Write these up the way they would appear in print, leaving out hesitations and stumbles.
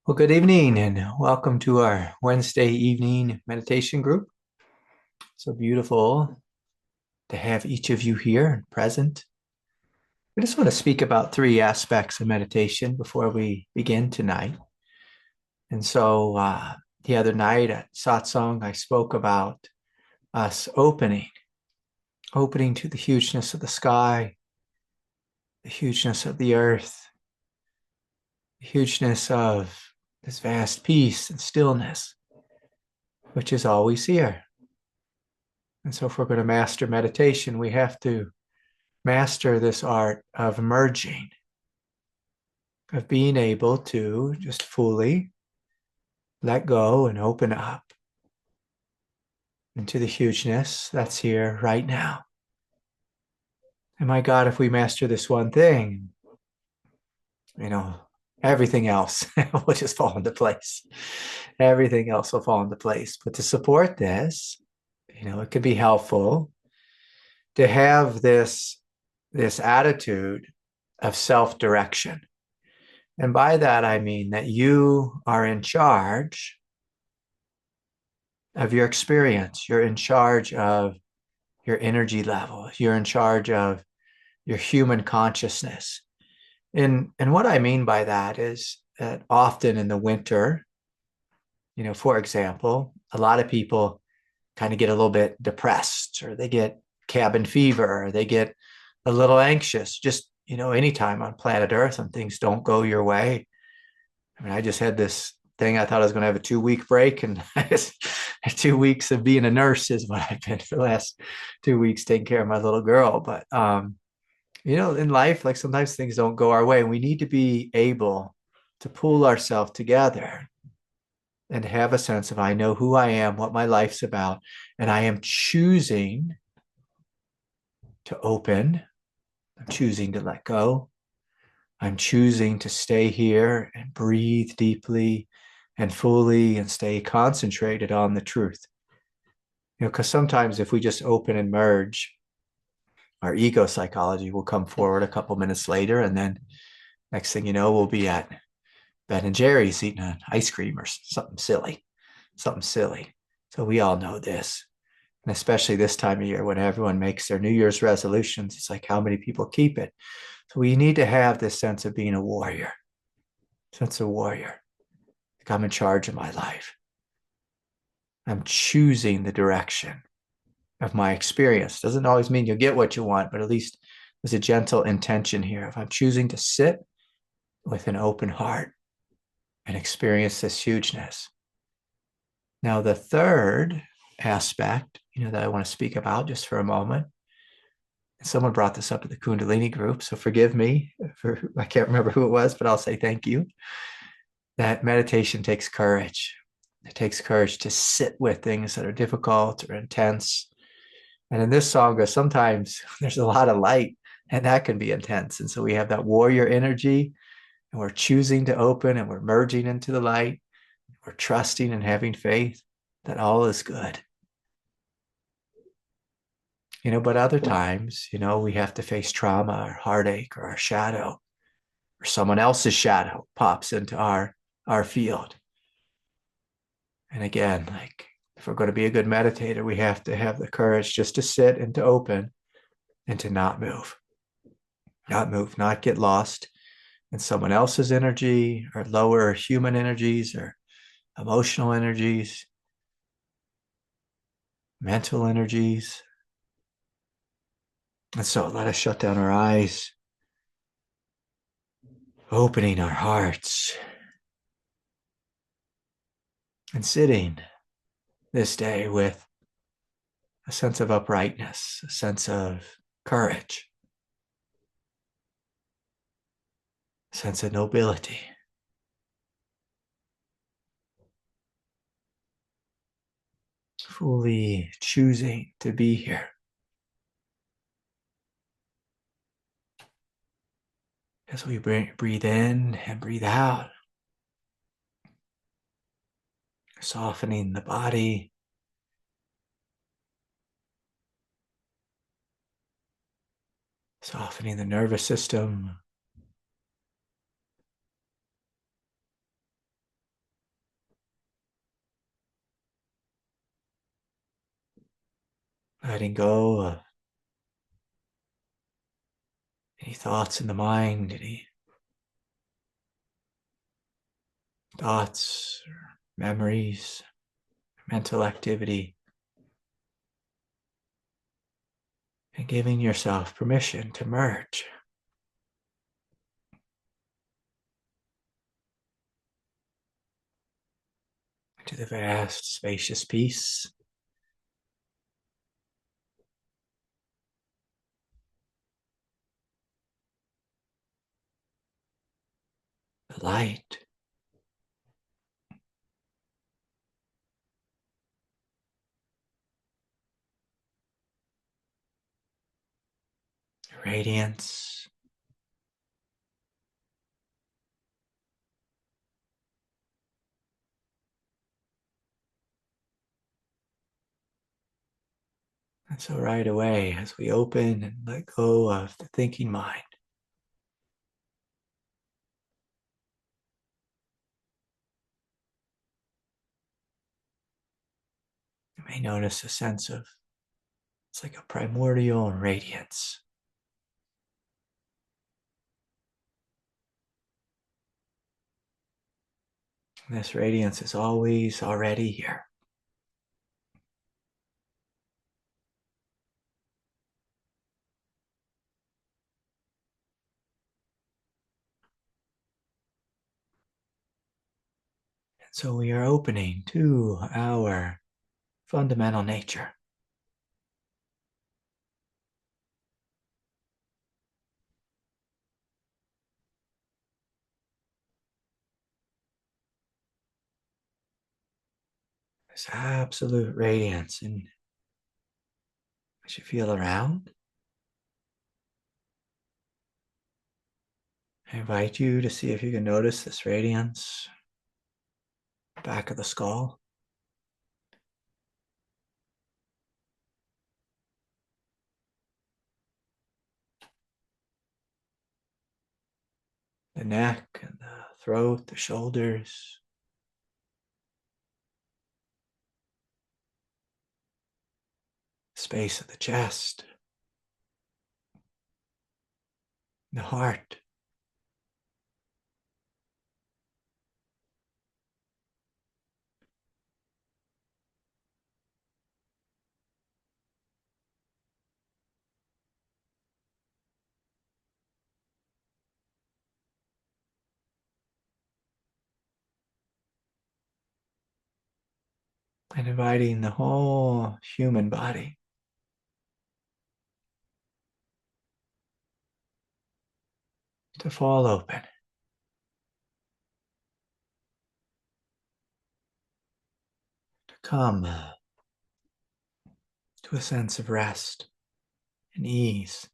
Well, good evening and welcome to our Wednesday evening meditation group. So beautiful to have each of you here and present. We just want to speak about three aspects of meditation before we begin tonight. And so the other night at satsang, I spoke about us opening to the hugeness of the sky, the hugeness of the earth, the hugeness of this vast peace and stillness, which is always here. And so if we're going to master meditation, we have to master this art of merging, of being able to just fully let go and open up into the hugeness that's here right now. And my God, if we master this one thing, you know, everything else will just fall into place. Everything else will fall into place. But to support this, it could be helpful to have this attitude of self-direction. And by that, I mean that you are in charge of your experience. You're in charge of your energy level. You're in charge of your human consciousness. And what I mean by that is that often in the winter, for example, a lot of people kind of get a little bit depressed or they get cabin fever or they get a little anxious just, anytime on planet Earth and things don't go your way. I mean, I just had this thing. I thought I was going to have a 2 week break, and 2 weeks of being a nurse is what I've been for the last 2 weeks taking care of my little girl. But in life, like sometimes things don't go our way, and we need to be able to pull ourselves together and have a sense of I know who I am, what my life's about, and I am choosing to open. I'm choosing to let go. I'm choosing to stay here and breathe deeply and fully and stay concentrated on the truth. Because sometimes if we just open and merge, our ego psychology will come forward a couple minutes later, and then next thing you know, we'll be at Ben and Jerry's eating an ice cream or something silly, something silly. So we all know this. And especially this time of year when everyone makes their New Year's resolutions, it's like how many people keep it. So we need to have this sense of being a warrior, sense of warrior. Like I'm in charge of my life. I'm choosing the direction of my experience. Doesn't always mean you'll get what you want, but at least there's a gentle intention here. If I'm choosing to sit with an open heart and experience this hugeness. Now, the third aspect, that I want to speak about just for a moment. Someone brought this up at the Kundalini group, so forgive me for I can't remember who it was, but I'll say thank you. That meditation takes courage. It takes courage to sit with things that are difficult or intense. And in this sangha, sometimes there's a lot of light, and that can be intense. And so we have that warrior energy, and we're choosing to open, and we're merging into the light. We're trusting and having faith that all is good. But other times, we have to face trauma or heartache or our shadow or someone else's shadow pops into our field. And again, like if we're going to be a good meditator, we have to have the courage just to sit and to open and to not move, not get lost in someone else's energy or lower human energies or emotional energies, mental energies. And so let us shut down our eyes, opening our hearts, and sitting this day with a sense of uprightness, a sense of courage, a sense of nobility. Fully choosing to be here. As we breathe in and breathe out, softening the body, softening the nervous system, letting go of any thoughts in the mind, any thoughts or memories, mental activity, and giving yourself permission to merge into the vast, spacious peace, the light, the radiance, and so right away, as we open and let go of the thinking mind, you may notice a sense of, it's like a primordial radiance. And this radiance is always already here. And so we are opening to our fundamental nature. This absolute radiance. And as you feel around, I invite you to see if you can notice this radiance back of the skull, the neck and the throat, the shoulders, space of the chest, the heart. And inviting the whole human body to fall open, to come to a sense of rest and ease.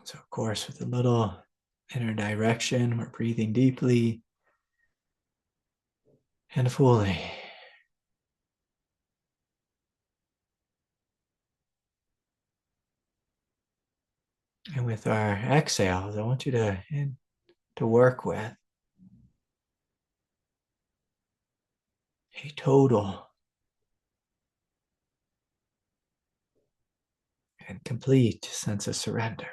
So, of course, with a little inner direction, we're breathing deeply and fully. And with our exhales, I want you to work with a total and complete sense of surrender.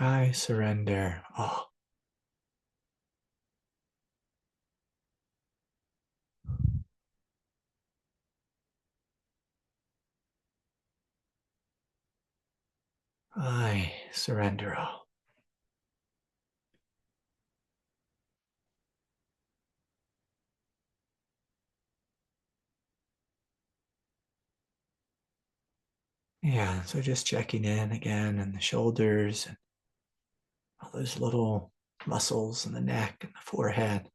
I surrender all. I surrender all. Yeah, so just checking in again in the shoulders and all those little muscles in the neck and the forehead.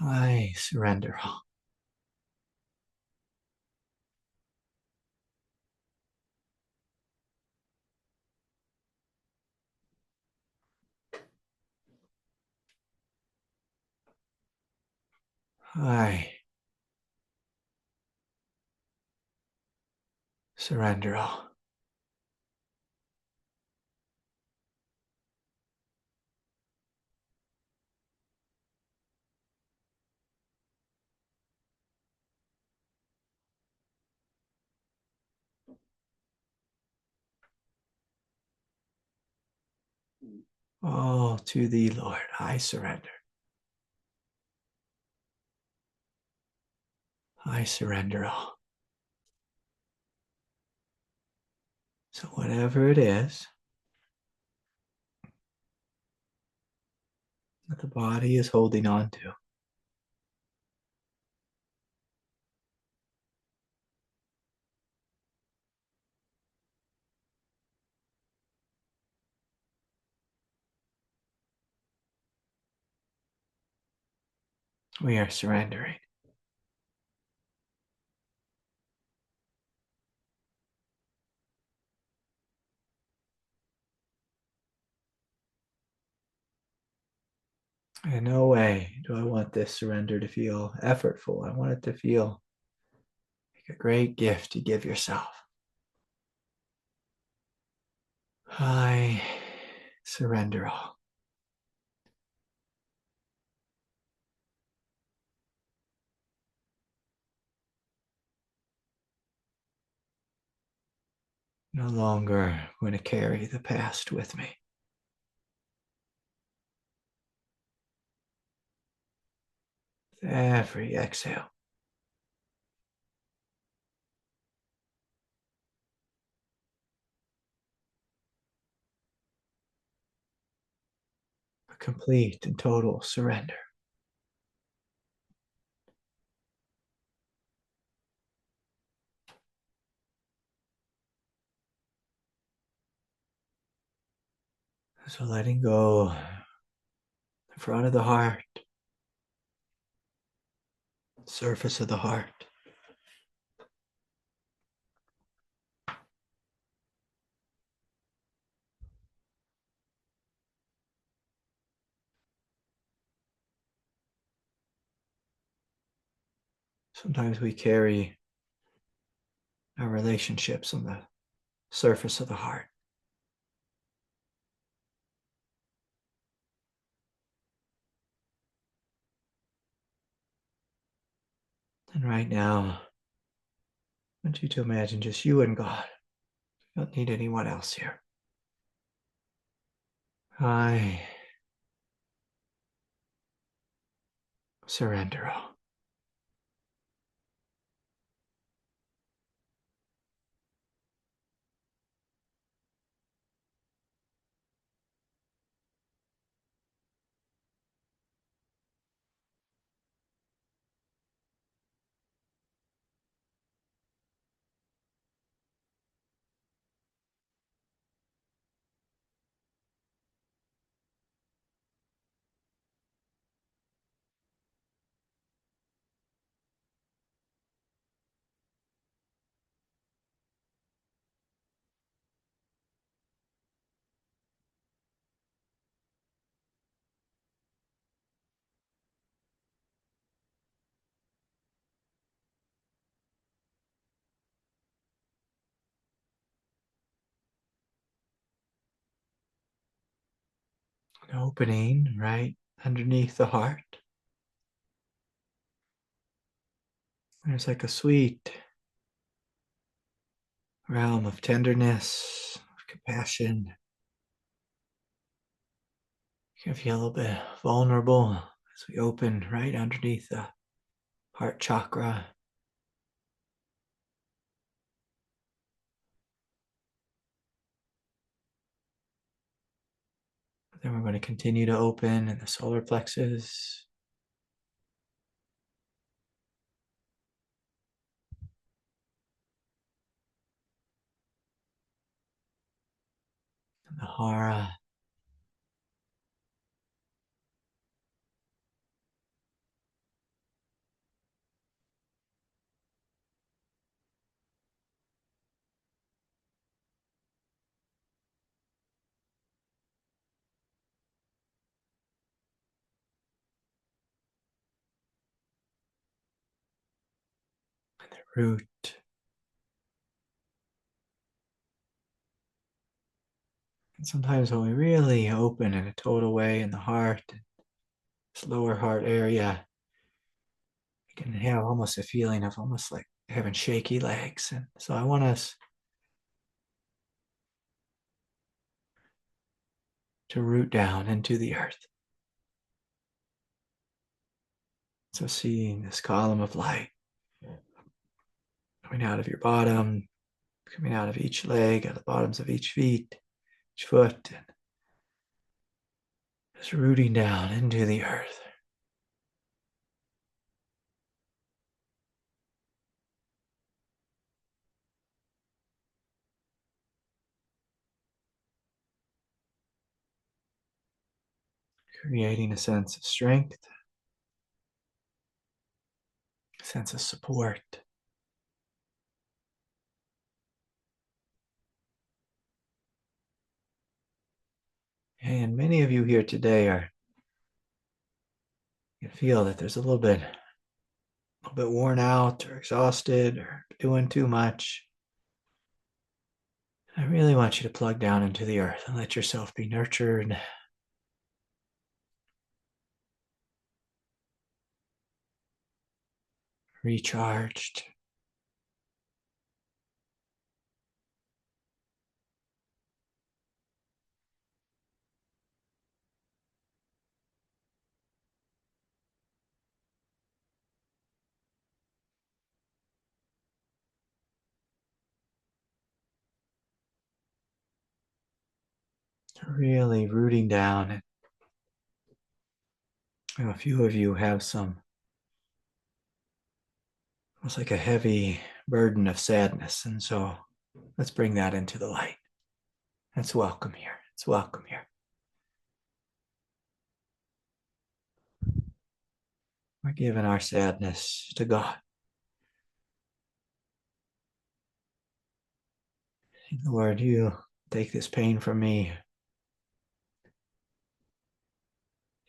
I surrender all. I surrender all. All to thee, Lord, I surrender. I surrender all. So whatever it is that the body is holding on to, we are surrendering. In no way do I want this surrender to feel effortful. I want it to feel like a great gift to give yourself. I surrender all. No longer going to carry the past with me. With every exhale, a complete and total surrender. So letting go the front of the heart, surface of the heart. Sometimes we carry our relationships on the surface of the heart. And right now, I want you to imagine just you and God. You don't need anyone else here. I surrender all. An opening right underneath the heart. There's like a sweet realm of tenderness, of compassion. You can feel a little bit vulnerable as we open right underneath the heart chakra. Then we're going to continue to open in the solar plexus, and the hara, root. And sometimes when we really open in a total way in the heart, this lower heart area, we can have almost a feeling of almost like having shaky legs. And so I want us to root down into the earth. So seeing this column of light coming out of your bottom, coming out of each leg, out of the bottoms of each foot, and just rooting down into the earth. Creating a sense of strength, a sense of support. And many of you here today you feel that there's a little bit worn out or exhausted or doing too much. I really want you to plug down into the earth and let yourself be nurtured, recharged. Really rooting down. A few of you have almost like a heavy burden of sadness. And so let's bring that into the light. It's welcome here. It's welcome here. We're giving our sadness to God. Lord, you take this pain from me.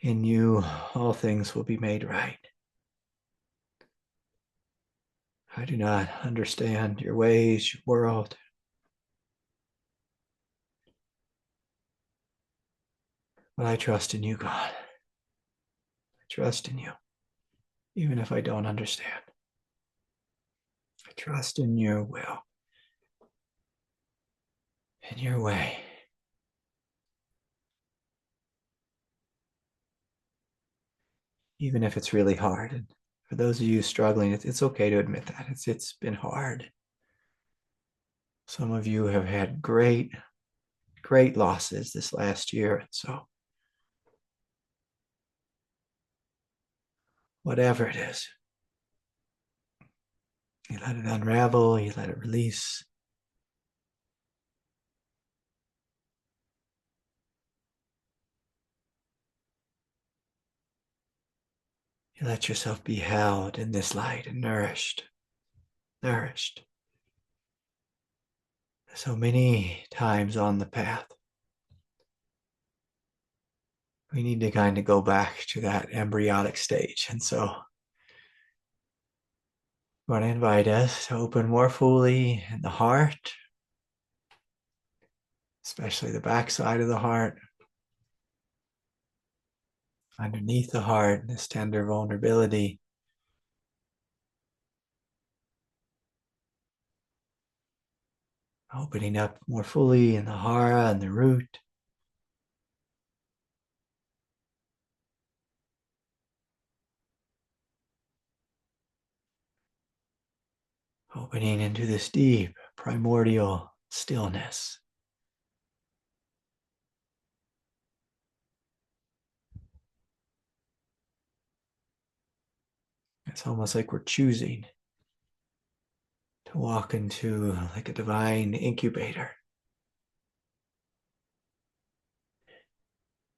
In you, all things will be made right. I do not understand your ways, your world. But I trust in you, God. I trust in you, even if I don't understand. I trust in your will, in your way. Even if it's really hard. And for those of you struggling, it's okay to admit that. It's been hard. Some of you have had great losses this last year. And so whatever it is, you let it unravel, you let it release. You let yourself be held in this light and nourished. So many times on the path, we need to kind of go back to that embryonic stage. And so I want to invite us to open more fully in the heart, especially the backside of the heart, underneath the heart, this tender vulnerability. Opening up more fully in the hara and the root. Opening into this deep, primordial stillness. It's almost like we're choosing to walk into like a divine incubator,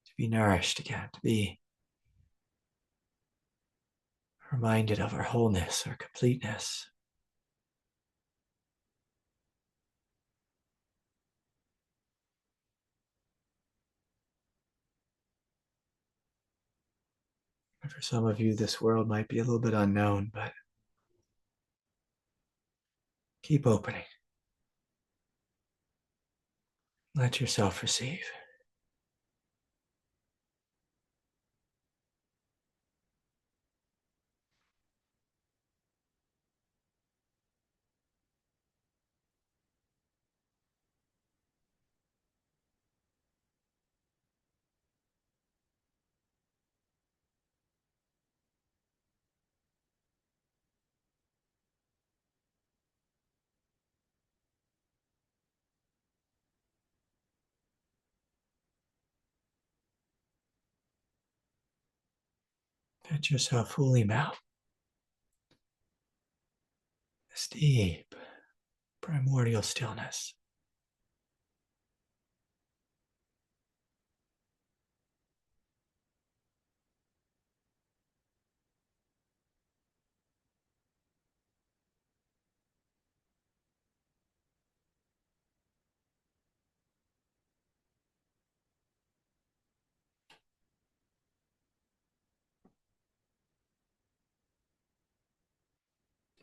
to be nourished again, to be reminded of our wholeness, our completeness. And for some of you, this world might be a little bit unknown, but Keep opening. Let yourself receive. Let yourself fully melt this deep, primordial stillness.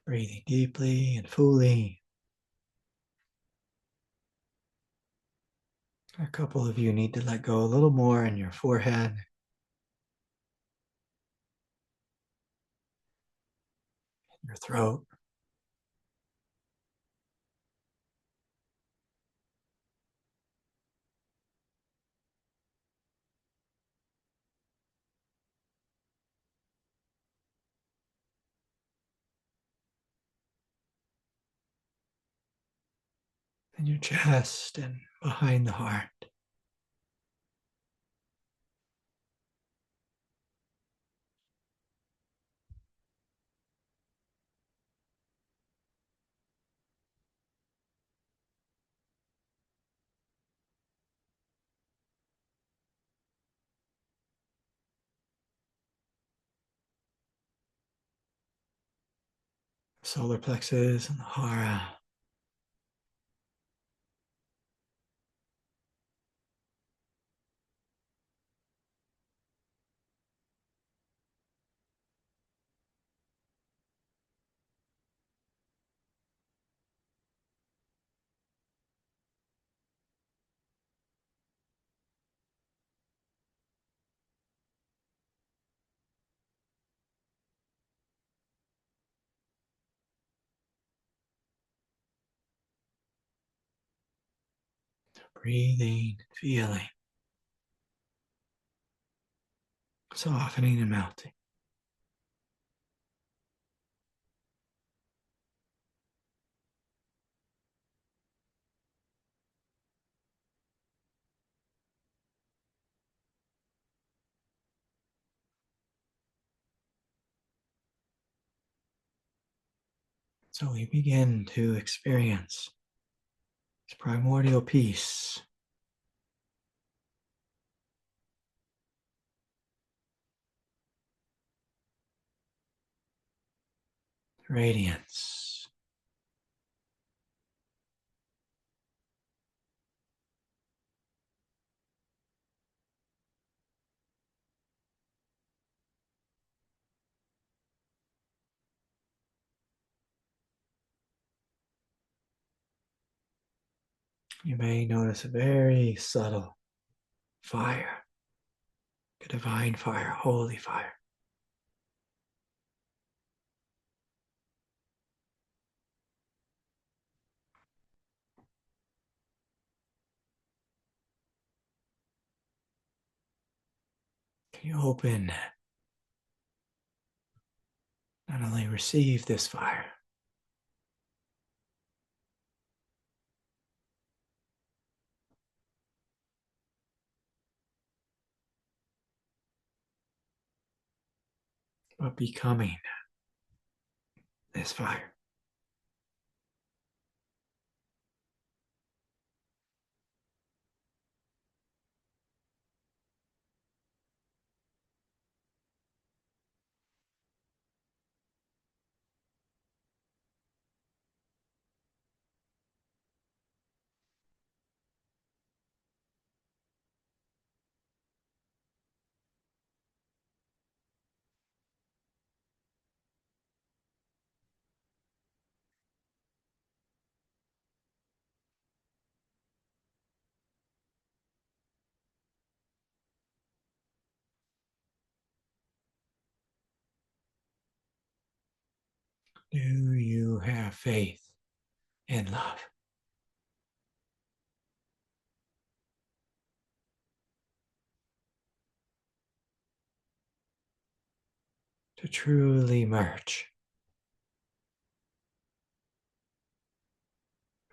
Breathing deeply and fully. A couple of you need to let go a little more in your forehead, your throat. And your chest and behind the heart. Solar plexus and the hara. Breathing, feeling, softening and melting. So we begin to experience this primordial peace, radiance. You may notice a very subtle fire, a divine fire, holy fire. Can you open, not only receive this fire, but becoming this fire. Do you have faith in love? To truly merge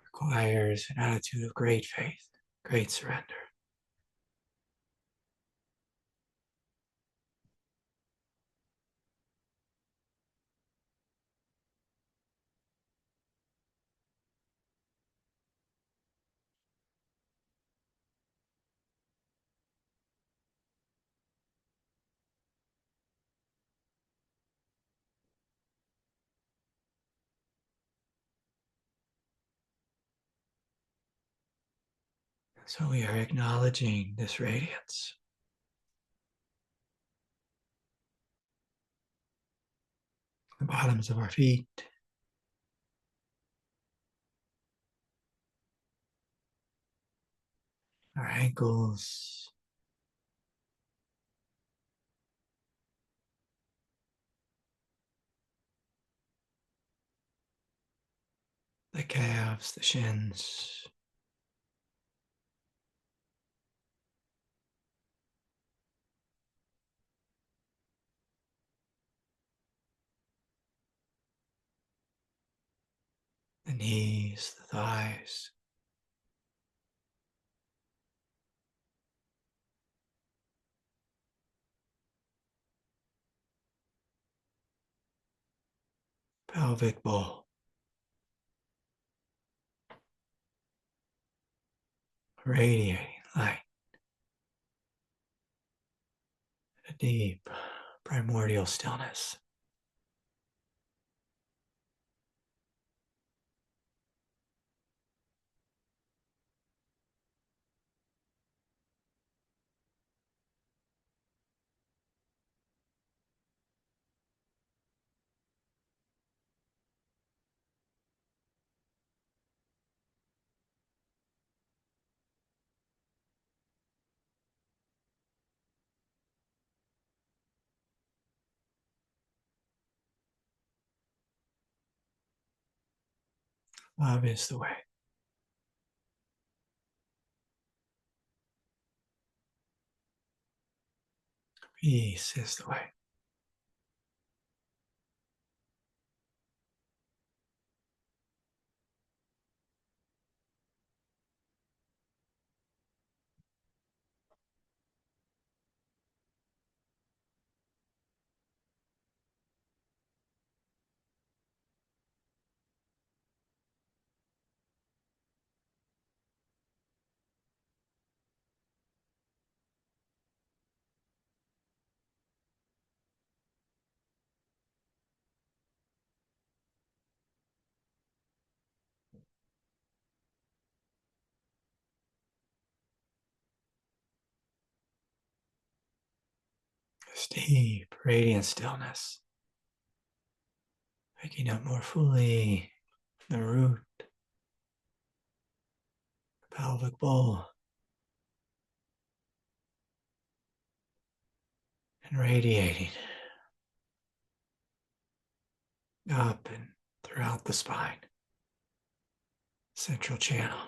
requires an attitude of great faith, great surrender. So we are acknowledging this radiance. The bottoms of our feet, our ankles, the calves, the shins, the knees, the thighs, pelvic bowl, radiating light, a deep primordial stillness. Love is the way. Peace is the way. This deep, radiant stillness, picking up more fully the root, the pelvic bowl, and radiating up and throughout the spine, central channel.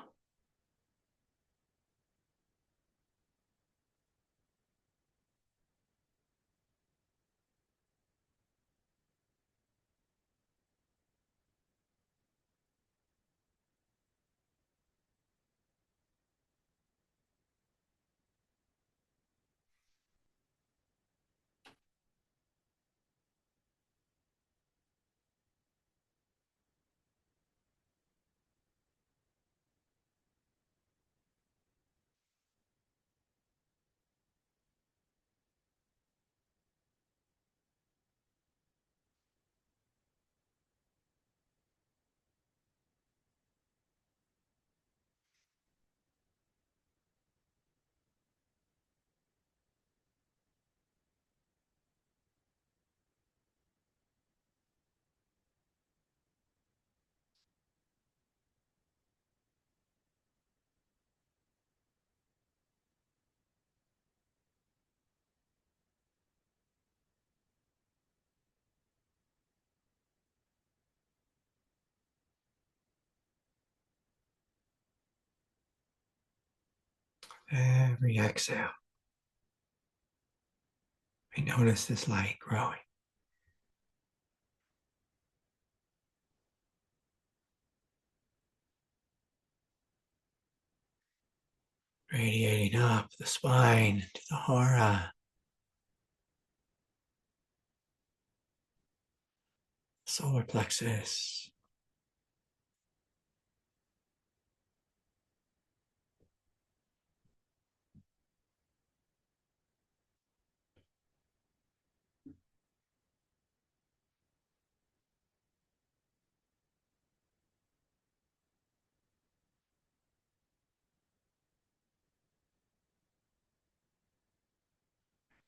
Every exhale, we notice this light growing. Radiating up the spine to the hara, solar plexus,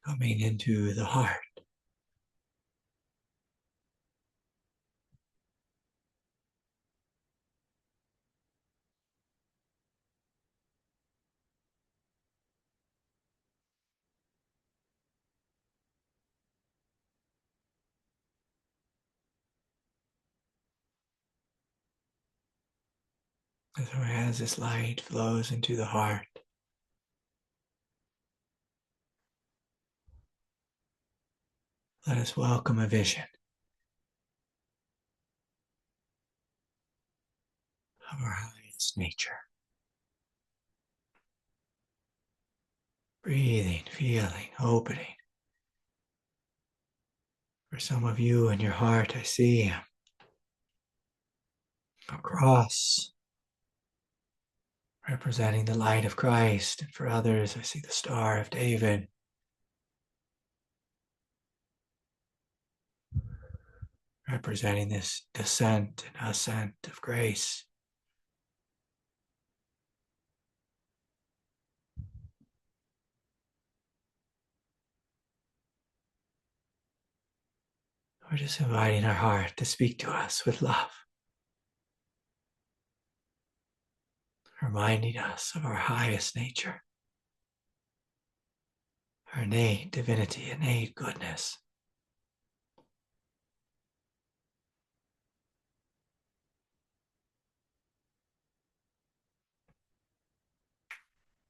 coming into the heart. So as this light flows into the heart, let us welcome a vision of our highest nature. Breathing, feeling, opening. For some of you in your heart, I see a cross representing the light of Christ. And for others, I see the Star of David, representing this descent and ascent of grace. We're just inviting our heart to speak to us with love, reminding us of our highest nature, our innate divinity, innate goodness.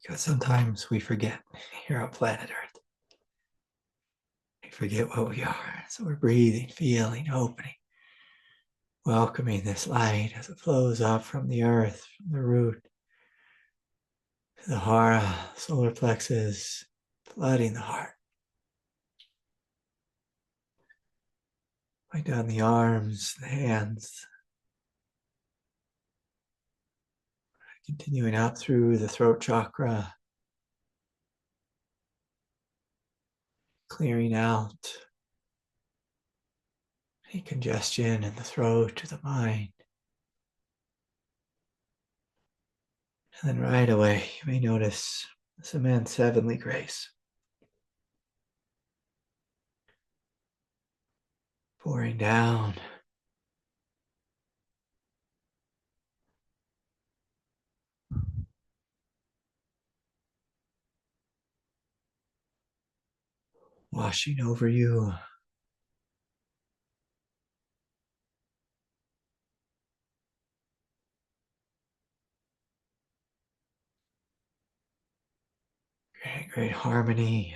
Because sometimes we forget here on planet Earth. We forget what we are. So we're breathing, feeling, opening, welcoming this light as it flows up from the earth, from the root, to the hara, solar plexus, flooding the heart. Going down the arms, the hands, continuing up through the throat chakra, clearing out any congestion in the throat to the mind. And then right away, you may notice this immense heavenly grace pouring down, washing over you. Great, great harmony.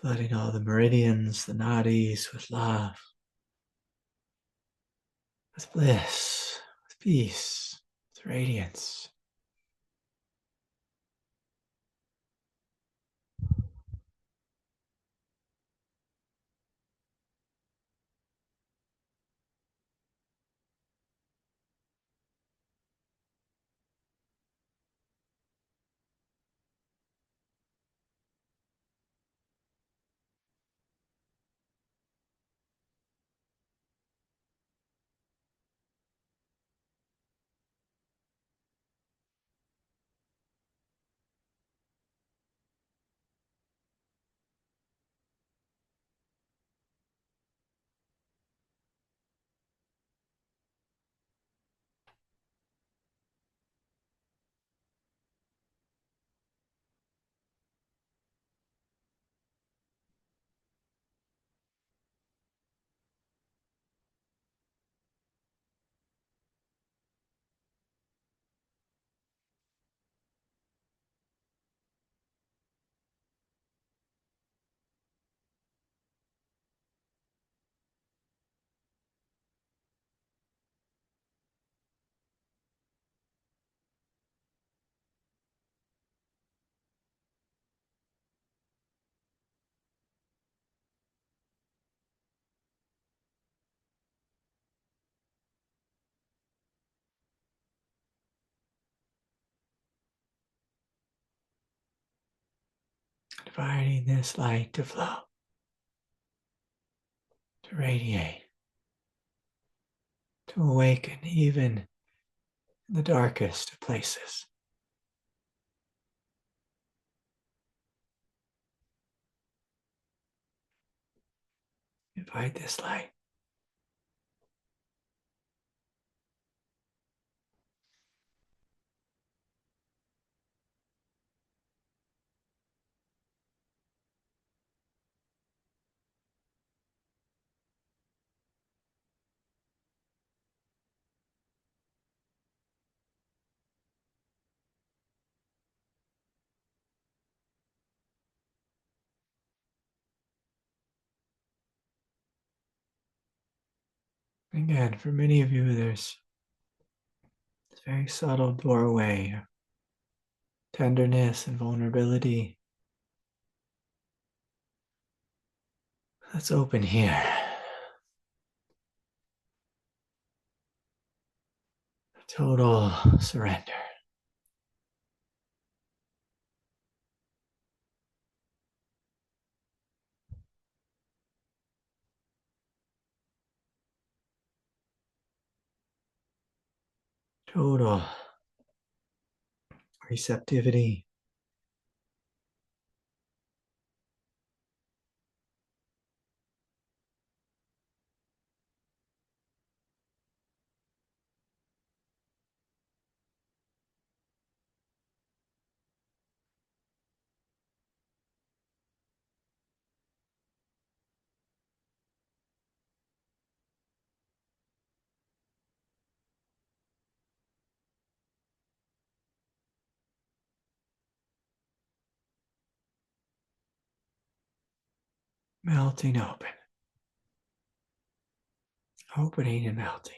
Flooding all the meridians, the nadis with love, with bliss, with peace, with radiance. inviting this light to flow, to radiate, to awaken even in the darkest of places. Invite this light. Again, for many of you, there's this very subtle doorway of tenderness and vulnerability that's open here. Total surrender. Total receptivity. Melting open. Opening and melting.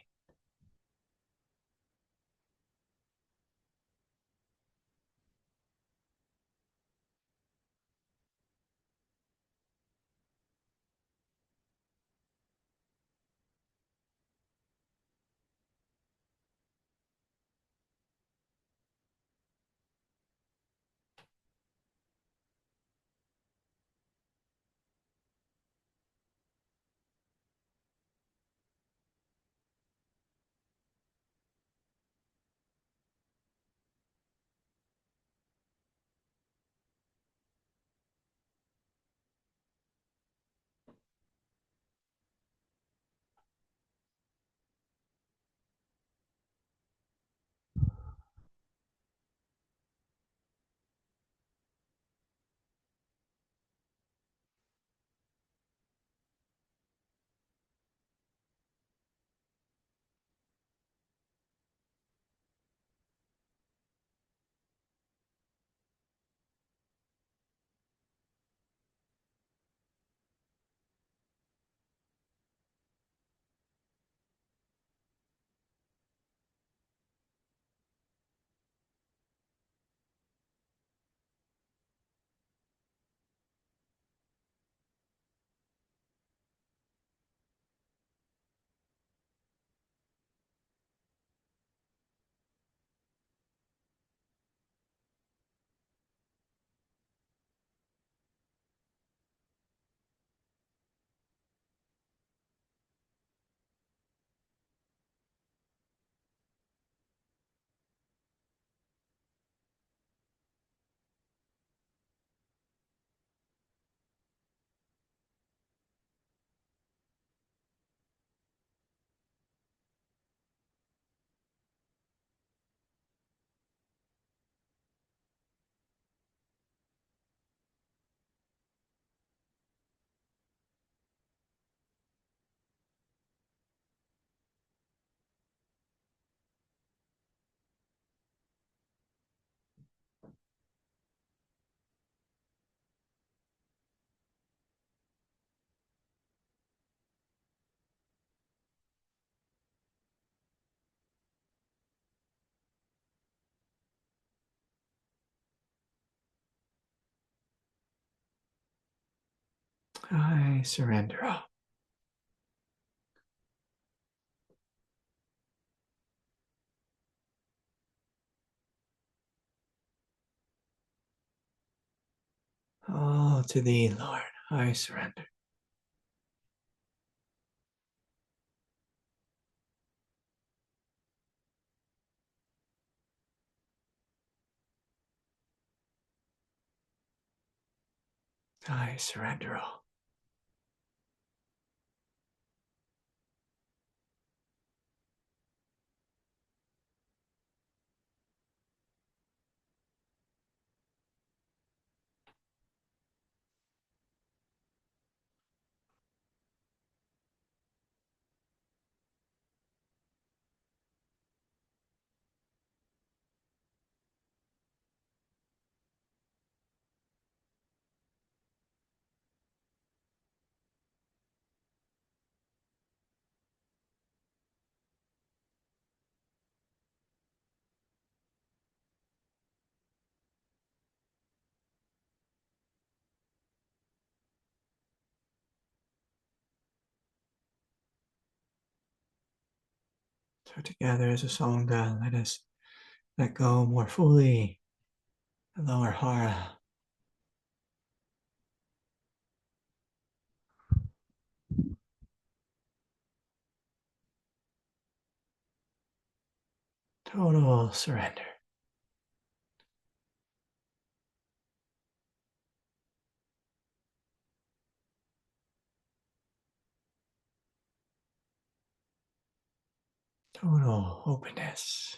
I surrender all. All to thee, Lord, I surrender. I surrender all. So together as a sangha, let us let go more fully the lower hara. Total surrender. Total openness.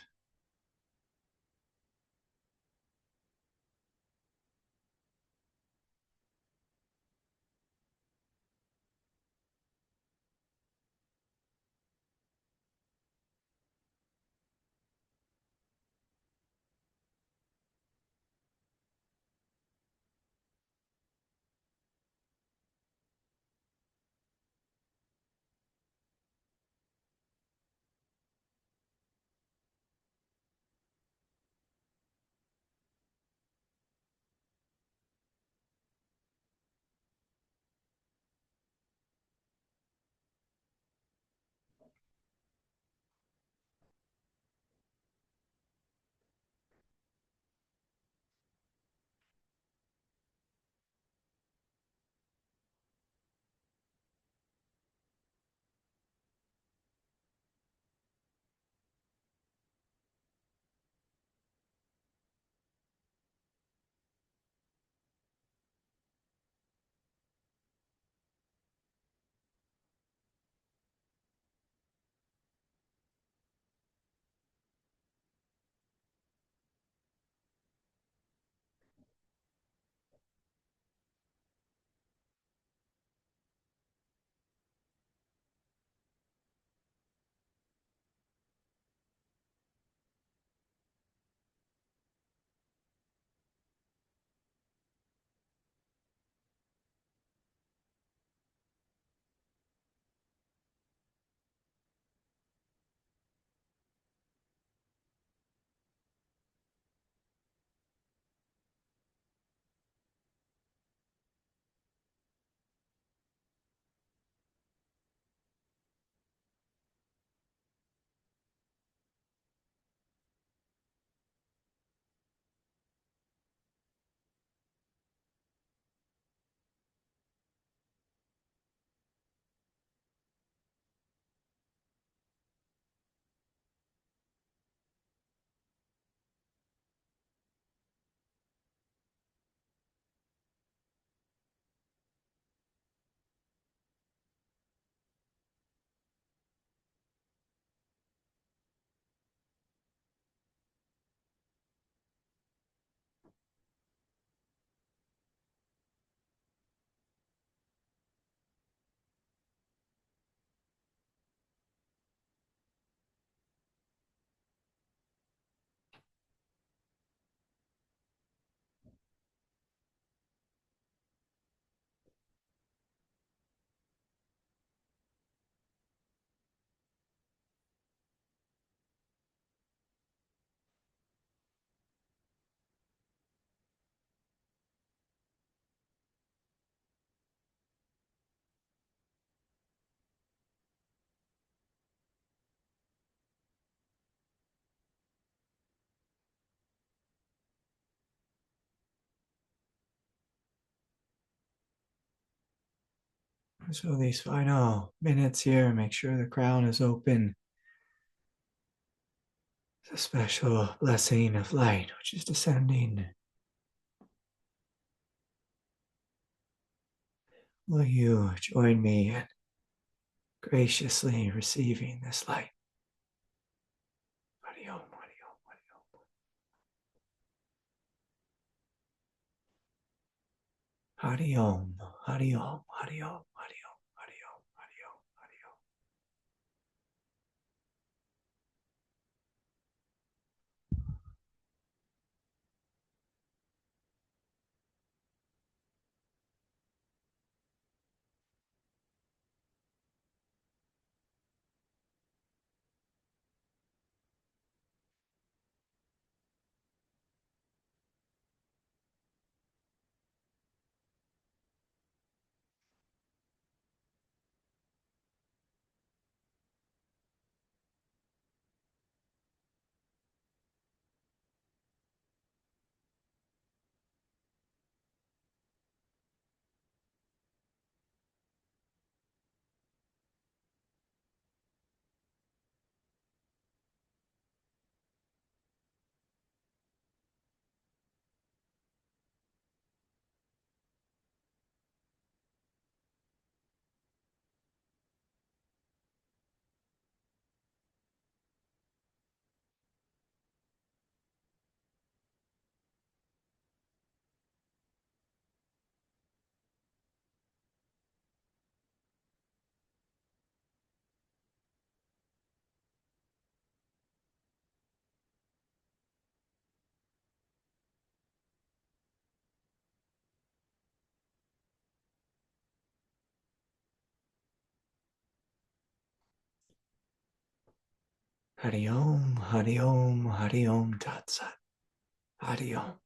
So these final minutes here, make sure the crown is open. It's a special blessing of light which is descending. Will you join me in graciously receiving this light? Hari Om, Hari Om, Hari Om. Hari Om, Hari Om, Hari Om, Hari Om, Hari Om, Hari Om, Hari Om. Hari Om, Hari Om, Hari Om Tat Sat. Hari Om.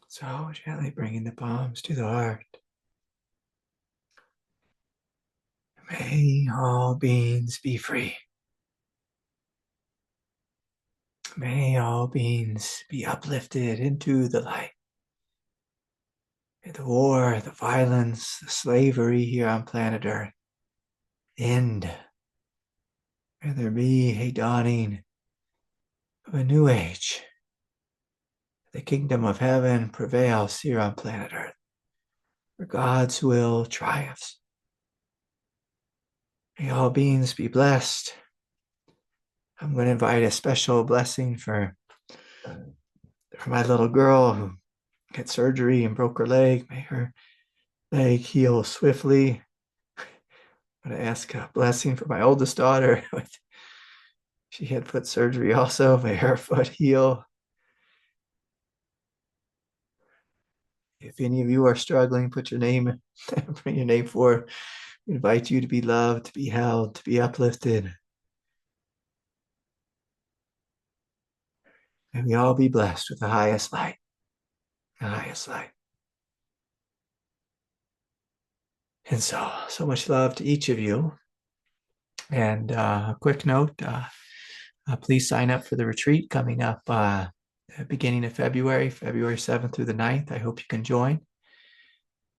So gently bringing the palms to the heart. May all beings be free. May all beings be uplifted into the light. May the war, the violence, the slavery here on planet Earth end. May there be a dawning of a new age. The kingdom of heaven prevails here on planet Earth, where God's will triumphs. May all beings be blessed. I'm going to invite a special blessing for my little girl who had surgery and broke her leg. May her leg heal swiftly. I'm going to ask a blessing for my oldest daughter. She had foot surgery also. May her foot heal. If any of you are struggling, put your name, bring your name forward. We invite you to be loved, to be held, to be uplifted. And we all be blessed with the highest light. The highest light. And so much love to each of you. And a quick note, please sign up for the retreat coming up beginning of February 7th through the 9th. I hope you can join.